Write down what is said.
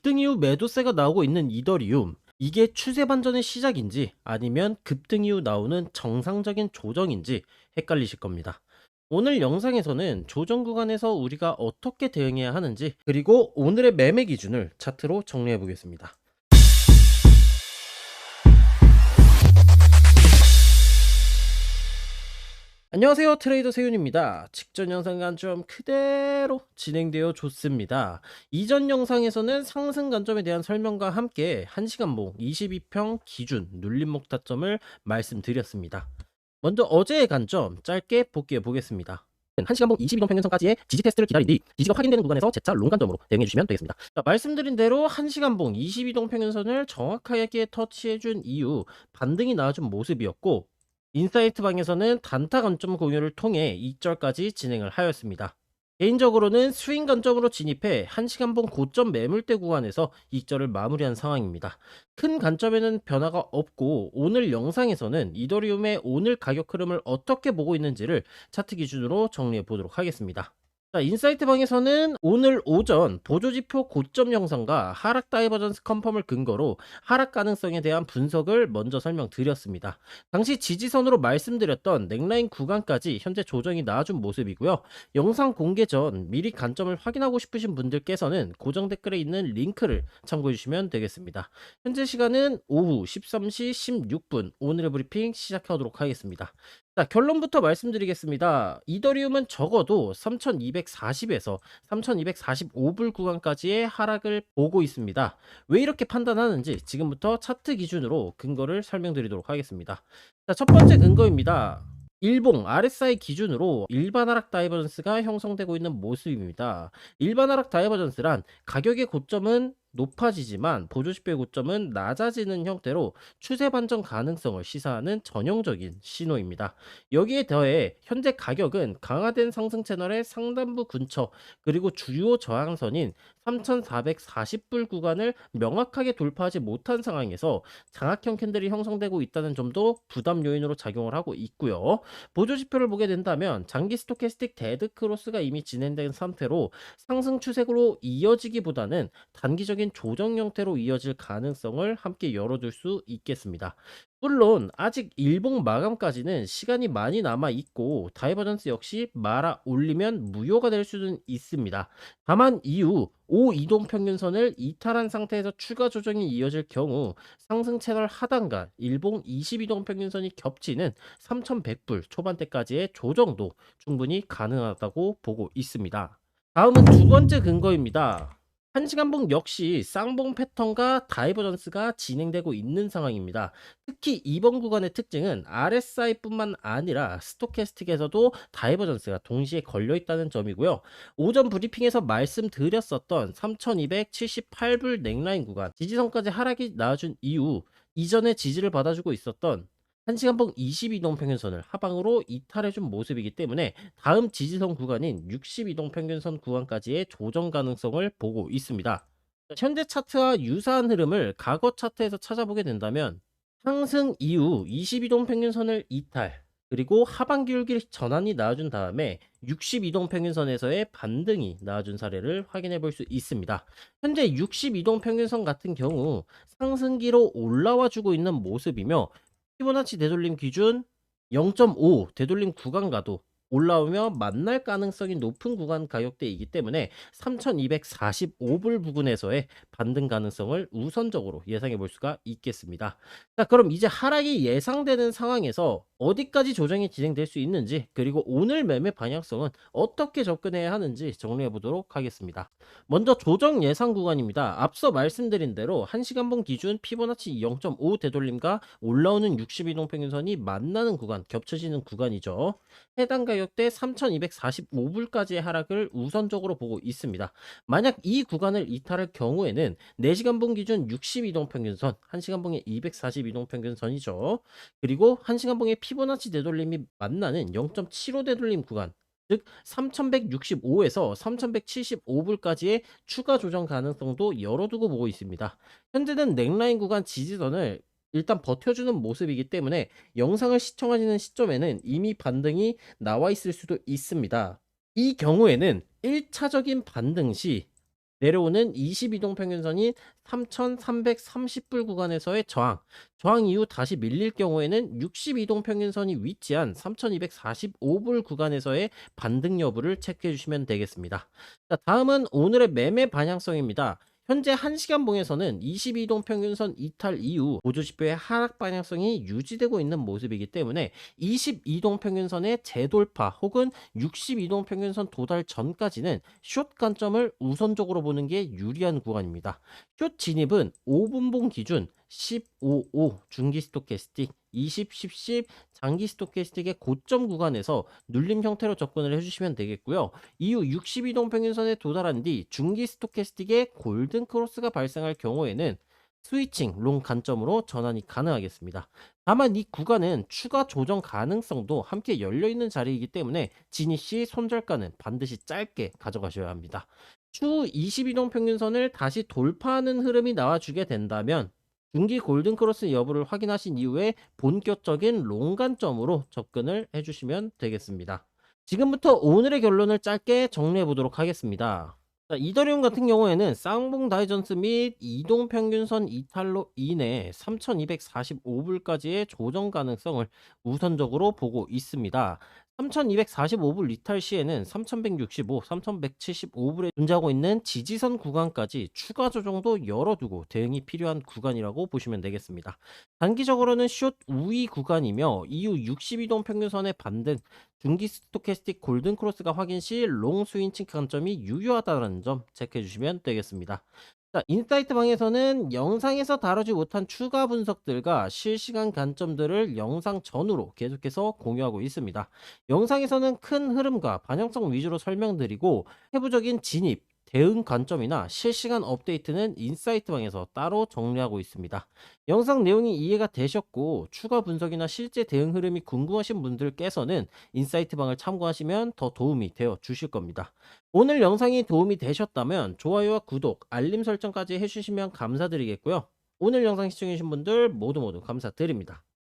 급등 이후 매도세가 나오고 있는 이더리움. 이게 추세 반전의 시작인지 아니면 급등 이후 나오는 정상적인 조정인지 헷갈리실 겁니다. 오늘 영상에서는 조정 구간에서 우리가 어떻게 대응해야 하는지, 그리고 오늘의 매매 기준을 차트로 정리해 보겠습니다. 안녕하세요, 트레이더 세윤입니다. 직전 영상과 좀 그대로 진행되어 좋습니다. 이전 영상에서는 상승 관점에 대한 설명과 함께 1시간봉 22평 기준 눌림목 타점을 말씀드렸습니다. 먼저 어제의 관점 짧게 복귀해 보겠습니다. 1시간봉 22동 평균선까지의 지지 테스트를 기다린 뒤 지지가 확인되는 구간에서 재차 롱 관점으로 대응해 주시면 되겠습니다. 자, 말씀드린 대로 1시간봉 22동 평균선을 정확하게 터치해 준 이후 반등이 나와준 모습이었고, 인사이트 방에서는 단타 관점 공유를 통해 이절까지 진행을 하였습니다. 개인적으로는 스윙 관점으로 진입해 1시간봉 고점 매물대 구간에서 이절을 마무리한 상황입니다. 큰 관점에는 변화가 없고, 오늘 영상에서는 이더리움의 오늘 가격 흐름을 어떻게 보고 있는지를 차트 기준으로 정리해 보도록 하겠습니다. 자, 인사이트 방에서는 오늘 오전 보조지표 고점 영상과 하락 다이버전스 컨펌을 근거로 하락 가능성에 대한 분석을 먼저 설명드렸습니다. 당시 지지선으로 말씀드렸던 넥라인 구간까지 현재 조정이 나와준 모습이고요. 영상 공개 전 미리 관점을 확인하고 싶으신 분들께서는 고정 댓글에 있는 링크를 참고해 주시면 되겠습니다. 현재 시간은 오후 13시 16분, 오늘의 브리핑 시작하도록 하겠습니다. 자, 결론부터 말씀드리겠습니다. 이더리움은 적어도 3240에서 3245불 구간까지의 하락을 보고 있습니다. 왜 이렇게 판단하는지 지금부터 차트 기준으로 근거를 설명드리도록 하겠습니다. 자, 첫 번째 근거입니다. 일봉 RSI 기준으로 일반 하락 다이버전스가 형성되고 있는 모습입니다. 일반 하락 다이버전스란 가격의 고점은 높아지지만 보조지표의 고점은 낮아지는 형태로 추세 반전 가능성을 시사하는 전형적인 신호입니다. 여기에 더해 현재 가격은 강화된 상승 채널의 상단부 근처, 그리고 주요 저항선인 3440불 구간을 명확하게 돌파하지 못한 상황에서 장악형 캔들이 형성되고 있다는 점도 부담 요인으로 작용을 하고 있고요. 보조지표를 보게 된다면 장기 스토캐스틱 데드 크로스가 이미 진행된 상태로 상승 추세로 이어지기보다는 단기적인 조정 형태로 이어질 가능성을 함께 열어둘 수 있겠습니다. 물론 아직 일봉 마감까지는 시간이 많이 남아 있고 다이버전스 역시 말아 올리면 무효가 될 수는 있습니다. 다만 이후 5이동 평균선을 이탈한 상태에서 추가 조정이 이어질 경우 상승 채널 하단과 일봉 22동 평균선이 겹치는 3100불 초반대까지의 조정도 충분히 가능하다고 보고 있습니다. 다음은 두 번째 근거입니다. 1시간봉 역시 쌍봉 패턴과 다이버전스가 진행되고 있는 상황입니다. 특히 이번 구간의 특징은 RSI뿐만 아니라 스토캐스틱에서도 다이버전스가 동시에 걸려 있다는 점이고요. 오전 브리핑에서 말씀드렸었던 3278불 넥라인 구간 지지선까지 하락이 나와준 이후 이전에 지지를 받아주고 있었던 1시간봉 22동 평균선을 하방으로 이탈해준 모습이기 때문에 다음 지지선 구간인 62동 평균선 구간까지의 조정 가능성을 보고 있습니다. 현재 차트와 유사한 흐름을 과거 차트에서 찾아보게 된다면 상승 이후 22동 평균선을 이탈, 그리고 하반 기울기 전환이 나와준 다음에 62동 평균선에서의 반등이 나와준 사례를 확인해 볼 수 있습니다. 현재 62동 평균선 같은 경우 상승기로 올라와 주고 있는 모습이며, 피보나치 되돌림 기준 0.5 되돌림 구간과도 올라오며 만날 가능성이 높은 구간 가격대이기 때문에 3245불 부근에서의 반등 가능성을 우선적으로 예상해 볼 수가 있겠습니다. 자, 그럼 이제 하락이 예상되는 상황에서 어디까지 조정이 진행될 수 있는지, 그리고 오늘 매매 방향성은 어떻게 접근해야 하는지 정리해 보도록 하겠습니다. 먼저 조정 예상 구간입니다. 앞서 말씀드린 대로 1시간봉 기준 피보나치 0.5 되돌림과 올라오는 62동 평균선이 만나는 구간, 겹쳐지는 구간이죠. 해당 가격대 3245불까지의 하락을 우선적으로 보고 있습니다. 만약 이 구간을 이탈할 경우에는 4시간봉 기준 62동 평균선, 1시간봉의 242동 평균선이죠. 그리고 1시간봉의 피보나치 되돌림이 만나는 0.75 되돌림 구간, 즉 3165에서 3175불까지의 추가 조정 가능성도 열어두고 보고 있습니다. 현재는 넥라인 구간 지지선을 일단 버텨주는 모습이기 때문에 영상을 시청하시는 시점에는 이미 반등이 나와 있을 수도 있습니다. 이 경우에는 1차적인 반등 시 내려오는 22동 평균선인 3,330불 구간에서의 저항, 저항 이후 다시 밀릴 경우에는 62동 평균선이 위치한 3,245불 구간에서의 반등 여부를 체크해 주시면 되겠습니다. 자, 다음은 오늘의 매매 방향성입니다. 현재 1시간 봉에서는 22동 평균선 이탈 이후 보조지표의 하락 방향성이 유지되고 있는 모습이기 때문에 22동 평균선의 재돌파 혹은 62동 평균선 도달 전까지는 숏 관점을 우선적으로 보는 게 유리한 구간입니다. 숏 진입은 5분봉 기준 15, 중기 스토캐스틱, 20, 10, 10 장기 스토캐스틱의 고점 구간에서 눌림 형태로 접근을 해주시면 되겠고요. 이후 62동 평균선에 도달한 뒤 중기 스토캐스틱의 골든 크로스가 발생할 경우에는 스위칭 롱 관점으로 전환이 가능하겠습니다. 다만 이 구간은 추가 조정 가능성도 함께 열려있는 자리이기 때문에 진입 시 손절가는 반드시 짧게 가져가셔야 합니다. 추후 22동 평균선을 다시 돌파하는 흐름이 나와주게 된다면 중기 골든 크로스 여부를 확인하신 이후에 본격적인 롱 관점으로 접근을 해주시면 되겠습니다. 지금부터 오늘의 결론을 짧게 정리해 보도록 하겠습니다. 자, 이더리움 같은 경우에는 쌍봉 다이전스 및 이동 평균선 이탈로 인해 3,245불까지의 조정 가능성을 우선적으로 보고 있습니다. 3,245불 이탈 시에는 3,165, 3,175불에 존재하고 있는 지지선 구간까지 추가 조정도 열어두고 대응이 필요한 구간이라고 보시면 되겠습니다. 단기적으로는 숏 우위 구간이며 이후 62동 평균선의 반등, 중기 스토캐스틱 골든 크로스가 확인 시 롱 스윙칭 관점이 유효하다는 점 체크해 주시면 되겠습니다. 자, 인사이트 방에서는 영상에서 다루지 못한 추가 분석들과 실시간 관점들을 영상 전후로 계속해서 공유하고 있습니다. 영상에서는 큰 흐름과 반영성 위주로 설명드리고 세부적인 진입, 대응 관점이나 실시간 업데이트는 인사이트 방에서 따로 정리하고 있습니다. 영상 내용이 이해가 되셨고 추가 분석이나 실제 대응 흐름이 궁금하신 분들께서는 인사이트 방을 참고하시면 더 도움이 되어 주실 겁니다. 오늘 영상이 도움이 되셨다면 좋아요와 구독, 알림 설정까지 해주시면 감사드리겠고요. 오늘 영상 시청해주신 분들 모두 감사드립니다.